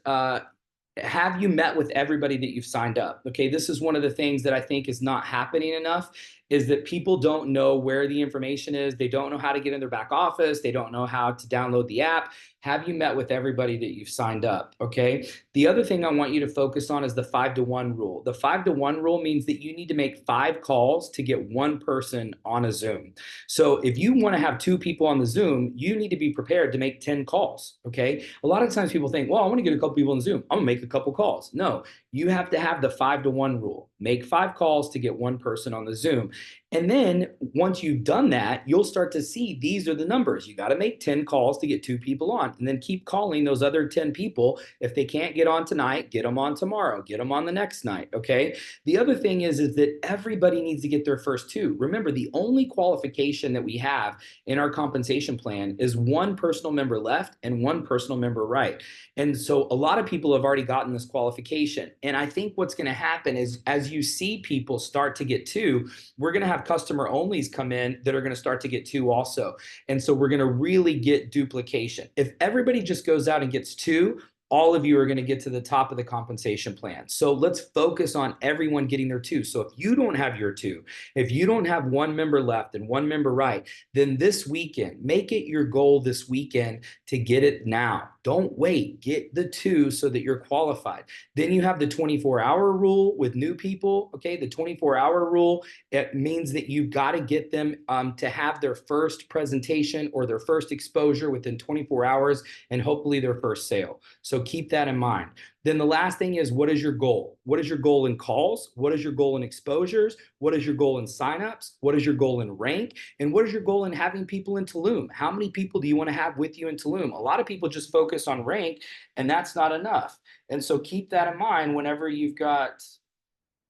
have you met with everybody that you've signed up? Okay, this is one of the things that I think is not happening enough, is that people don't know where the information is. They don't know how to get in their back office. They don't know how to download the app. Have you met with everybody that you've signed up? Okay. The other thing I want you to focus on is the 5-to-1 rule. The 5-to-1 rule means that you need to make 5 calls to get one person on a Zoom. So if you want to have 2 people on the Zoom, you need to be prepared to make 10 calls. Okay. A lot of times people think, well, I want to get a couple people on the Zoom, I'm gonna make a couple calls. No, you have to have the 5-to-1 rule. Make 5 calls to get one person on the Zoom. And then once you've done that, you'll start to see these are the numbers. You got to make 10 calls to get 2 people on, and then keep calling those other 10 people. If they can't get on tonight, get them on tomorrow, get them on the next night. Okay. The other thing is that everybody needs to get their first 2. Remember, the only qualification that we have in our compensation plan is 1 personal member left and 1 personal member right. And so a lot of people have already gotten this qualification. And I think what's going to happen is, as you see people start to get 2, we're going to have customer onlys come in that are going to start to get 2 also. And so we're going to really get duplication. If everybody just goes out and gets 2, all of you are going to get to the top of the compensation plan. So let's focus on everyone getting their 2. So if you don't have your 2, if you don't have 1 member left and 1 member right, then this weekend, make it your goal this weekend to get it now. Don't wait. Get the 2 so that you're qualified. Then you have the 24-hour rule with new people. Okay, the 24-hour rule, it means that you've got to get them to have their first presentation or their first exposure within 24 hours and hopefully their first sale. So keep that in mind. Then the last thing is, what is your goal? What is your goal in calls? What is your goal in exposures? What is your goal in signups? What is your goal in rank? And what is your goal in having people in Tulum? How many people do you want to have with you in Tulum? A lot of people just focus on rank, and that's not enough. And so keep that in mind whenever you've got,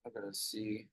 I gotta see.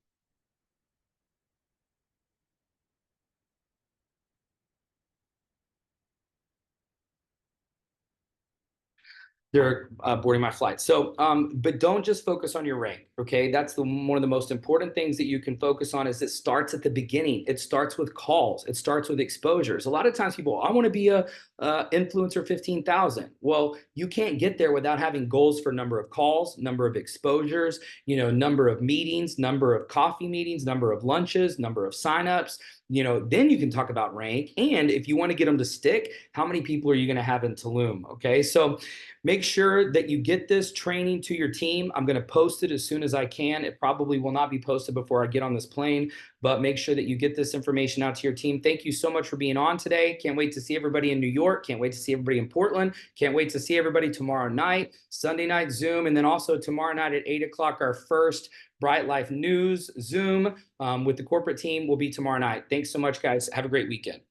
They're boarding my flight. So, but don't just focus on your rank. Okay, that's one of the most important things that you can focus on. Is it starts at the beginning. It starts with calls. It starts with exposures. A lot of times people, I want to be a influencer 15,000. Well, you can't get there without having goals for number of calls, number of exposures, number of meetings, number of coffee meetings, number of lunches, number of signups. Then you can talk about rank. And if you want to get them to stick, how many people are you going to have in Tulum? Okay, so make sure that you get this training to your team. I'm going to post it as soon as I can. It probably will not be posted before I get on this plane, but make sure that you get this information out to your team. Thank you so much for being on today. Can't wait to see everybody in New York. Can't wait to see everybody in Portland. Can't wait to see everybody tomorrow night, Sunday night Zoom. And then also tomorrow night at 8 o'clock, our first Bryte Lyfe News Zoom with the corporate team will be tomorrow night. Thanks so much, guys. Have a great weekend.